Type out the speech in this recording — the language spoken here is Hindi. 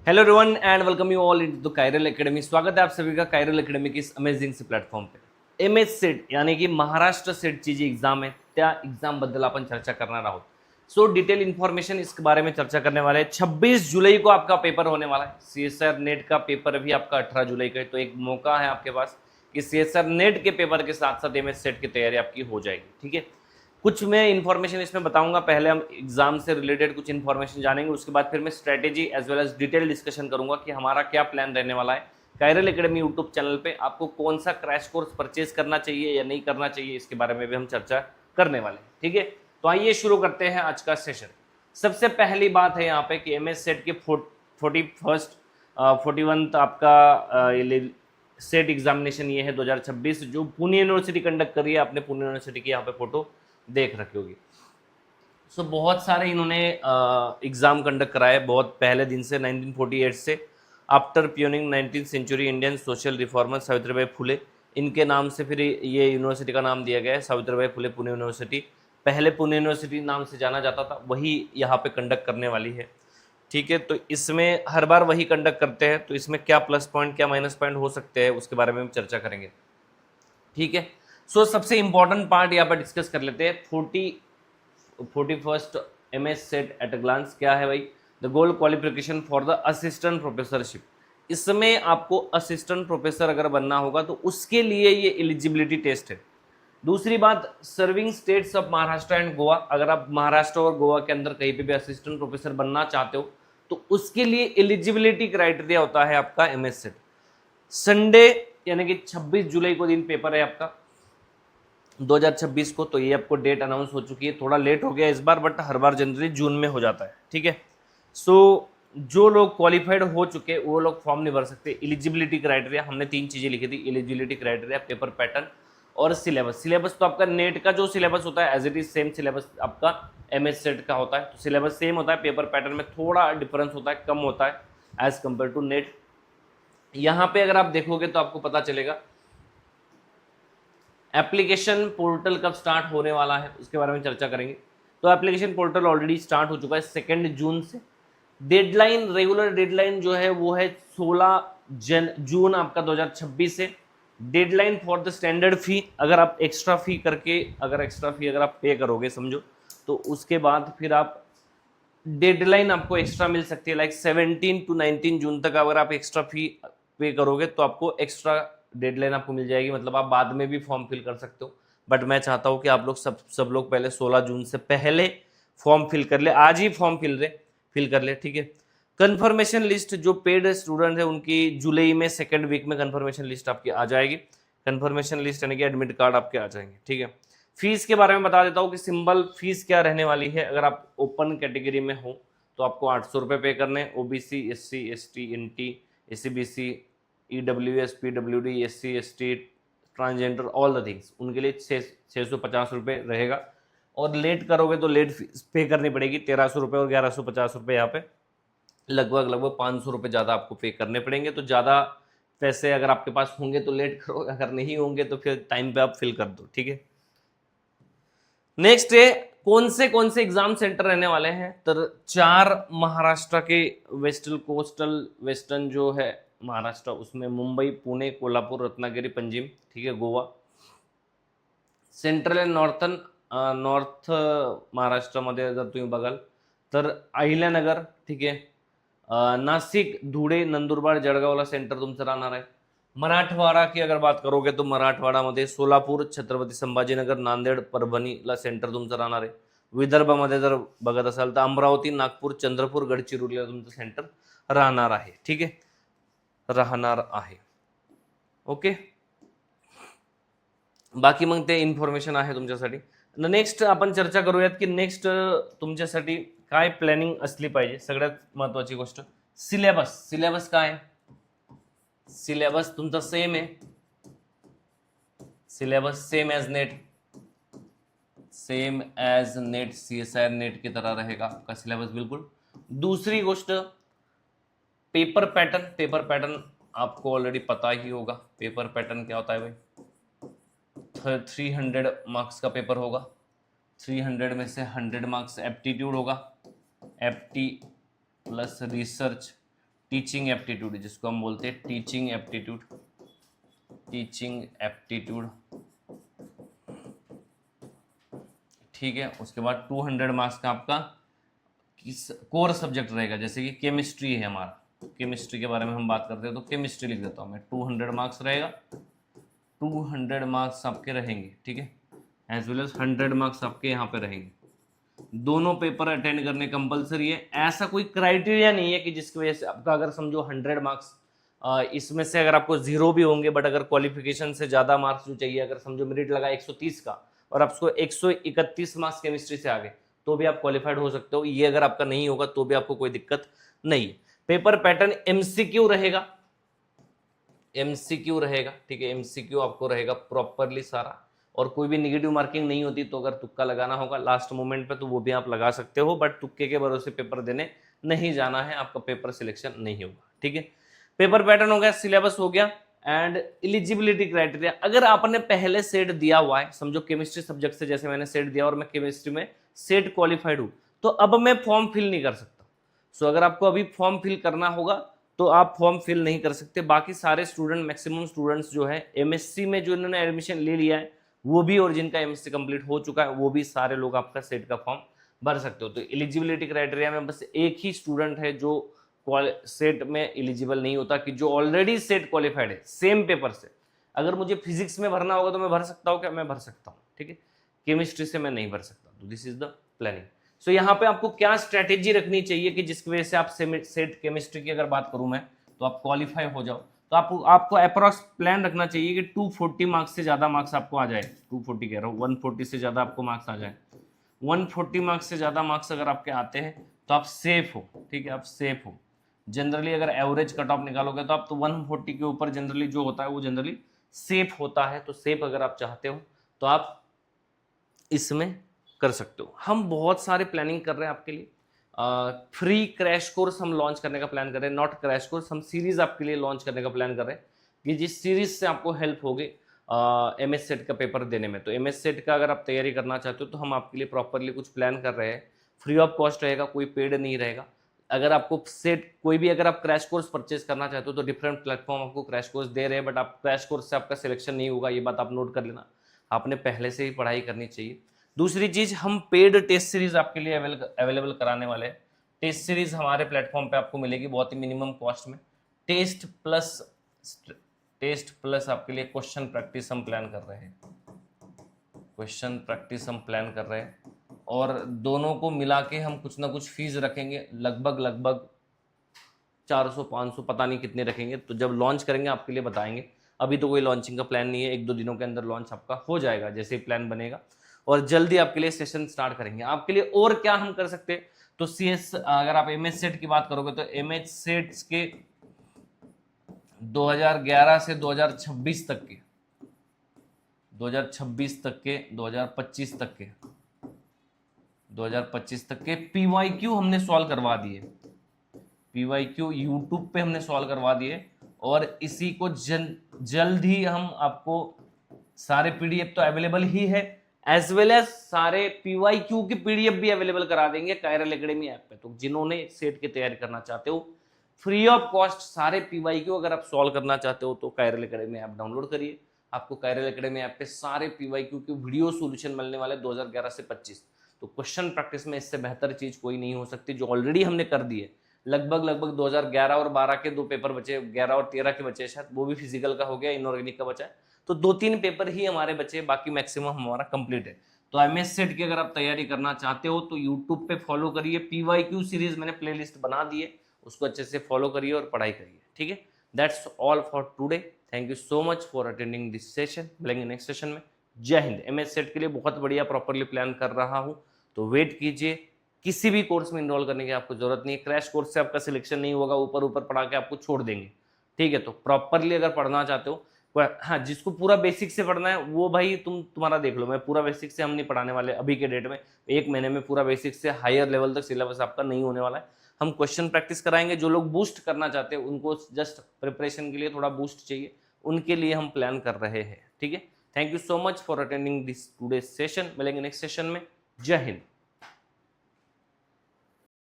Hello everyone and welcome you all into the chiral academy. स्वागत है आप सभी का कायरल एकेडमी की इस अमेजिंग से प्लॅटफॉर्म पे। एमएस सेट यानी की महाराष्ट्र सेटची जी एग्जाम है त्या एग्जाम बद्दल आपण चर्चा करणार आहोत। सो डिटेल इन्फॉर्मेशन इसके बारे में चर्चा करने वाले हैं। 26 जुलाई को आपका पेपर होने वाला है। सीएसआर नेट का पेपर भी आपका 18 जुलाई का है, तो एक मौका है आपके पास कि सीएसआर नेट के पेपर के साथ साथ एमएस सेट की तैयारी आपकी हो जाएगी। ठीक है, कुछ मैं इन्फॉर्मेशन इसमें बताऊंगा। पहले हम एग्जाम से रिलेटेड कुछ इन्फॉर्मेशन जानेंगे, उसके बाद फिर मैं strategy as well as detail discussion करूंगा कि हमारा क्या प्लान रहने वाला है। कायरल एकेडमी यूट्यूब चैनल पे आपको कौन सा क्रैश कोर्स परचेज करना चाहिए या नहीं करना चाहिए, इसके बारे में भी हम चर्चा करने वाले हैं। ठीक है, तो आइए शुरू करते हैं आज का सेशन। सबसे पहली बात है यहाँ पे कि एमएस सेट के 41 आपका सेट एग्जामिनेशन ये है 2026, जो पुणे यूनिवर्सिटी कंडक्ट करी है। आपने पुणे यूनिवर्सिटी की यहाँ पे फोटो देख रखी होगी। सो बहुत सारे इन्होंने एग्जाम कंडक्ट कराए बहुत पहले दिन से, 1948 से। After pioneering 19th century Indian social reformer Savitribai Phule, इनके नाम से फिर ये यूनिवर्सिटी का नाम दिया गया है, सावित्रीबाई फुले पुणे यूनिवर्सिटी। पहले पुणे यूनिवर्सिटी नाम से जाना जाता था, वही यहाँ पे कंडक्ट करने वाली है। ठीक है, तो इसमें हर बार वही कंडक्ट करते हैं, तो इसमें क्या प्लस पॉइंट क्या माइनस पॉइंट हो सकते हैं उसके बारे में हम चर्चा करेंगे। ठीक है, सो सबसे इंपॉर्टेंट पार्ट यहाँ पर डिस्कस कर लेते हैं। 41st MS SET at a glance क्या है भाई? The gold qualification for the assistant professorship. इसमें आपको असिस्टेंट प्रोफेसर अगर बनना होगा तो उसके लिए ये एलिजिबिलिटी टेस्ट है। दूसरी बात, serving states of Maharashtra and Goa. अगर आप महाराष्ट्र और गोवा के अंदर कहीं पे भी असिस्टेंट प्रोफेसर बनना चाहते हो तो उसके लिए एलिजिबिलिटी क्राइटेरिया होता है आपका एमएस सेट। संडे यानी कि 26 जुलाई को दिन पेपर है आपका 2026 को, तो ये आपको डेट अनाउंस हो चुकी है। थोड़ा लेट हो गया इस बार, बट हर बार जनरली जून में हो जाता है। ठीक है, सो जो लोग क्वालिफाइड हो चुके वो लोग फॉर्म नहीं भर सकते। एलिजिबिलिटी क्राइटेरिया हमने 3 चीजें लिखी थी, एलिजिबिलिटी क्राइटेरिया, पेपर पैटर्न और सिलेबस। सिलेबस तो आपका नेट का जो सिलेबस होता है as it is same syllabus आपका एमएस सेट का होता है, तो सिलेबस सेम होता है। पेपर पैटर्न में थोड़ा डिफरेंस होता है, कम होता है एज कंपेयर टू नेट। यहाँ पे अगर आप देखोगे तो आपको पता चलेगा एप्लीकेशन पोर्टल कब स्टार्ट होने वाला है, उसके बारे में चर्चा करेंगे। तो एप्लीकेशन पोर्टल ऑलरेडी स्टार्ट हो चुका है 2 जून से। डेडलाइन, रेगुलर डेडलाइन जो है वो है 16 जून आपका 2026 से। डेडलाइन फॉर द स्टैंडर्ड फी, अगर आप एक्स्ट्रा फी करके अगर आप पे करोगे समझो, तो उसके बाद फिर आप डेडलाइन आपको एक्स्ट्रा मिल सकती है। लाइक 17 to 19 जून तक अगर आप एक्स्ट्रा फी पे करोगे तो आपको एक्स्ट्रा डेडलाइन आपको मिल जाएगी, मतलब आप बाद में भी फॉर्म फिल कर सकते हो। बट मैं चाहता हूँ कि आप लोग सब लोग पहले 16 जून से पहले फॉर्म फिल कर ले, आज ही फॉर्म फिल कर ले। ठीक है, कन्फर्मेशन लिस्ट जो पेड स्टूडेंट है उनकी जुलाई में 2nd वीक में कन्फर्मेशन लिस्ट आपकी आ जाएगी। कन्फर्मेशन लिस्ट यानी कि एडमिट कार्ड आपके आ जाएंगे। ठीक है, फीस के बारे में बता देता हूँ कि सिंबल फीस क्या रहने वाली है। अगर आप ओपन कैटेगरी में हो तो आपको 800 रुपये पे करने, OBC, SC, ST, NT, SCBC, EWS, PWD, SC, ST, transgender, all the things, उनके लिए 650 रुपये रहेगा। और लेट करोगे तो लेट फीस पे करनी पड़ेगी 1300 रुपये और 1150 रुपये। यहाँ पे लगभग 500 रुपये ज़्यादा आपको पे करने पड़ेंगे। तो ज़्यादा पैसे अगर आपके पास होंगे तो लेट करो, अगर नहीं होंगे तो फिर टाइम पे आप फिल कर दो। ठीक है, नेक्स्ट है कौन से एग्जाम सेंटर रहने वाले हैं। तो 4 महाराष्ट्र के वेस्टर्न जो है महाराष्ट्र, उसमें मुंबई, पुणे, कोल्हापुर, रत्नागिरी, पंजिम, ठीक है, गोवा। सेंट्रल अँड नॉर्थ महाराष्ट्रामध्ये जर तुम्ही बघाल तर अहिल्यानगर, ठीक आहे, नासिक, धुळे, नंदुरबार, जळगावला सेंटर तुमचं राहणार आहे। मराठवाडा की अगर बात करोगे तो मराठवाडामध्ये सोलापूर, छत्रपती संभाजीनगर, नांदेड, परभणीला सेंटर तुमचं राहणार आहे। विदर्भामध्ये जर बघत असाल तर अमरावती, नागपूर, चंद्रपूर, गडचिरोलीला तुमचं सेंटर राहणार आहे। ठीक आहे, राहणार आहे। ओके, बाकी मग ते इन्फॉर्मेशन आहे तुमच्यासाठी। नेक्स्ट आपण चर्चा करूयात की नेक्स्ट तुमच्यासाठी काय प्लॅनिंग असली पाहिजे। सगळ्यात महत्त्वाची गोष्ट सिलेबस। सिलेबस काय? सिलेबस तुमचा सेम है, syllabus same as NET, CSIR NET की तरह रहेगा आपका सिलेबस बिल्कुल। दूसरी गोष्ट पेपर पैटर्न। पेपर पैटर्न आपको ऑलरेडी पता ही होगा। पेपर पैटर्न क्या होता है भाई? 300 मार्क्स का पेपर होगा। 300 में से 100 मार्क्स एप्टीट्यूड होगा, एप्टी प्लस रिसर्च टीचिंग एप्टीट्यूड, जिसको हम बोलते हैं टीचिंग एप्टीट्यूड, टीचिंग एप्टीट्यूड, ठीक है। उसके बाद 200 मार्क्स का आपका किस कोर सब्जेक्ट रहेगा, जैसे कि केमिस्ट्री है हमारा, केमिस्ट्री के बारे में हम बात करते हैं तो केमिस्ट्री लिख देता हूँ मैं, 200 मार्क्स रहेगा, 200 मार्क्स आपके रहेंगे, ठीक है। एज वेल एज 100 मार्क्स आपके यहाँ पे रहेंगे। दोनों पेपर अटेंड करने कंपलसरी है, ऐसा कोई क्राइटेरिया नहीं है कि जिसकी वजह से आपका अगर समझो 100 मार्क्स, इसमें से अगर आपको 0 भी होंगे, बट अगर क्वालिफिकेशन से ज़्यादा मार्क्स जो चाहिए, अगर समझो मेरिट लगा 130 का और आपको 131 मार्क्स केमिस्ट्री से आ गए तो भी आप क्वालिफाइड हो सकते हो। ये अगर आपका नहीं होगा तो भी आपको कोई दिक्कत नहीं है। पेपर पैटर्न एमसीक्यू रहेगा, एमसीक्यू रहेगा, ठीक है। एमसीक्यू आपको रहेगा प्रॉपरली सारा, और कोई भी निगेटिव मार्किंग नहीं होती, तो अगर तुक्का लगाना होगा लास्ट मोमेंट पे तो वो भी आप लगा सकते हो, बट तुक्के के भरोसे पेपर देने नहीं जाना है, आपका पेपर सिलेक्शन नहीं होगा, ठीक है। पेपर पैटर्न हो गया, सिलेबस हो गया, एंड एलिजिबिलिटी क्राइटेरिया। अगर आपने पहले सेट दिया हुआ है, समझो केमिस्ट्री सब्जेक्ट से जैसे मैंने सेट दिया और मैं केमिस्ट्री में सेट क्वालिफाइड हूँ, तो अब मैं फॉर्म फिल नहीं कर सकता। सो अगर आपको अभी फॉर्म फिल करना होगा तो आप फॉर्म फिल नहीं कर सकते। बाकी सारे स्टूडेंट, मैक्सिमम स्टूडेंट्स जो है एमएससी में जो इन्होंने एडमिशन ले लिया है वो भी, और जिनका एमएससी कंप्लीट हो चुका है वो भी, सारे लोग आपका सेट का फॉर्म भर सकते हो। तो एलिजिबिलिटी क्राइटेरिया में बस एक ही स्टूडेंट है जो सेट में एलिजिबल नहीं होता, कि जो ऑलरेडी सेट क्वालिफाइड है सेम पेपर से। अगर मुझे फिजिक्स में भरना होगा तो मैं भर सकता हूँ क्या? मैं भर सकता हूँ, ठीक है। केमिस्ट्री से मैं नहीं भर सकता। तो दिस इज द प्लानिंग। सो यहाँ पे आपको क्या स्ट्रेटेजी रखनी चाहिए कि जिसकी वजह से आप सेट केमिस्ट्री की अगर बात करूँ मैं, तो आप क्वालिफाई हो जाओ। तो आपको अप्रॉक्स प्लान रखना चाहिए कि 240 मार्क्स से ज़्यादा मार्क्स आपको आ जाए। 240 कह रहा हूँ, 140 से ज़्यादा आपको मार्क्स आ जाए। 140 मार्क्स से ज़्यादा मार्क्स अगर आपके आते हैं तो आप सेफ हो, ठीक है, आप सेफ हो। जनरली अगर एवरेज कट ऑफ निकालोगे तो आप तो 140 के ऊपर जनरली जो होता है वो जनरली सेफ होता है। तो सेफ अगर आप चाहते हो तो आप इसमें कर सकते हो। हम बहुत सारे प्लानिंग कर रहे हैं आपके लिए। फ्री क्रैश कोर्स हम लॉन्च करने का प्लान कर रहे हैं, नॉट क्रैश कोर्स, हम सीरीज आपके लिए लॉन्च करने का प्लान कर रहे हैं कि जिस सीरीज से आपको हेल्प होगी एमएस सेट का पेपर देने में। तो एमएस सेट का अगर आप तैयारी करना चाहते हो तो हम आपके लिए प्रॉपरली कुछ प्लान कर रहे हैं। फ्री ऑफ कॉस्ट रहेगा, कोई पेड नहीं रहेगा। अगर आपको सेट कोई भी, अगर आप क्रैश कोर्स परचेज करना चाहते हो तो डिफरेंट प्लेटफॉर्म आपको क्रैश कोर्स दे रहे हैं, बट आप क्रैश कोर्स से आपका सिलेक्शन नहीं होगा, ये बात आप नोट कर लेना। आपने पहले से ही पढ़ाई करनी चाहिए। दूसरी चीज, हम पेड टेस्ट सीरीज आपके लिए अवेलेबल कराने वाले हैं। टेस्ट सीरीज हमारे प्लेटफॉर्म पे आपको मिलेगी बहुत ही मिनिमम कॉस्ट में। टेस्ट प्लस आपके लिए क्वेश्चन प्रैक्टिस हम प्लान कर रहे हैं, क्वेश्चन प्रैक्टिस हम प्लान कर रहे हैं, और दोनों को मिला के हम कुछ ना कुछ फीस रखेंगे, लगभग 400-500 पता नहीं कितने रखेंगे। तो जब लॉन्च करेंगे आपके लिए बताएंगे। अभी तो कोई लॉन्चिंग का प्लान नहीं है, 1-2 दिनों के अंदर लॉन्च आपका हो जाएगा जैसे ही प्लान बनेगा, और जल्दी आपके लिए सेशन स्टार्ट करेंगे आपके लिए। और क्या हम कर सकते हैं, तो सीएस, अगर आप एमएस सेट की बात करोगे तो एमएस सेट्स के 2011 से 2026 तक के, 2026 तक के, 2025 तक के, 2025 तक के पीवाईक्यू हमने सॉल्व करवा दिए। पीवाईक्यू यूट्यूब पे हमने सॉल्व करवा दिए, और इसी को जल्द ही हम आपको सारे पीडीएफ तो अवेलेबल ही है, एज वेल एज सारे पीवाईक्यू की पीडीएफ भी अवेलेबल करा देंगे कायरल एकेडमी ऐप पे। तो जिन्होंने सेट की तैयारी करना चाहते हो, फ्री ऑफ कॉस्ट सारे पीवाईक्यू अगर आप सॉल्व करना चाहते हो तो कायरल एकेडमी ऐप डाउनलोड करिए। आपको कायरल एकेडमी ऐप पे सारे पीवाईक्यू के वीडियो सॉल्यूशन मिलने वाले 2011 से 25। तो क्वेश्चन प्रैक्टिस में इससे बेहतर चीज कोई नहीं हो सकती, जो ऑलरेडी हमने कर दी है। लगभग 2011 और 12 के 2 पेपर बचे, 11 और 13 के बचे शायद, वो भी फिजिकल का हो गया, इनऑर्गेनिक का बचा है। तो 2-3 पेपर ही हमारे बचे, बाकी मैक्सिमम हमारा कंप्लीट है। तो एमएस सेट की अगर आप तैयारी करना चाहते हो तो यूट्यूब पे फॉलो करिए, पीवाईक्यू सीरीज मैंने प्लेलिस्ट बना दी है, उसको अच्छे से फॉलो करिए और पढ़ाई करिए, ठीक है। That's all for today. Thank you so much for attending this session. मिलेंगे नेक्स्ट सेशन में। जय हिंद। एमएस सेट के लिए बहुत बढ़िया प्रॉपरली प्लान कर रहा हूँ, तो वेट कीजिए। किसी भी कोर्स में इनरोल करने की आपको जरूरत नहीं है। क्रैश कोर्स से आपका सिलेक्शन नहीं होगा, ऊपर पढ़ा के आपको छोड़ देंगे, ठीक है। तो प्रॉपरली अगर पढ़ना चाहते हो, हाँ, जिसको पूरा बेसिक से पढ़ना है वो भाई तुम्हारा देख लो। मैं पूरा बेसिक से हम नहीं पढ़ाने वाले अभी के डेट में। 1 महीने में पूरा बेसिक से हायर लेवल तक सिलेबस आपका नहीं होने वाला है। हम क्वेश्चन प्रैक्टिस कराएंगे। जो लोग बूस्ट करना चाहते हैं, उनको जस्ट प्रिपरेशन के लिए थोड़ा बूस्ट चाहिए, उनके लिए हम प्लान कर रहे हैं, ठीक है। Thank you so much for attending this today session. मिलेंगे नेक्स्ट सेशन में। जय हिंद।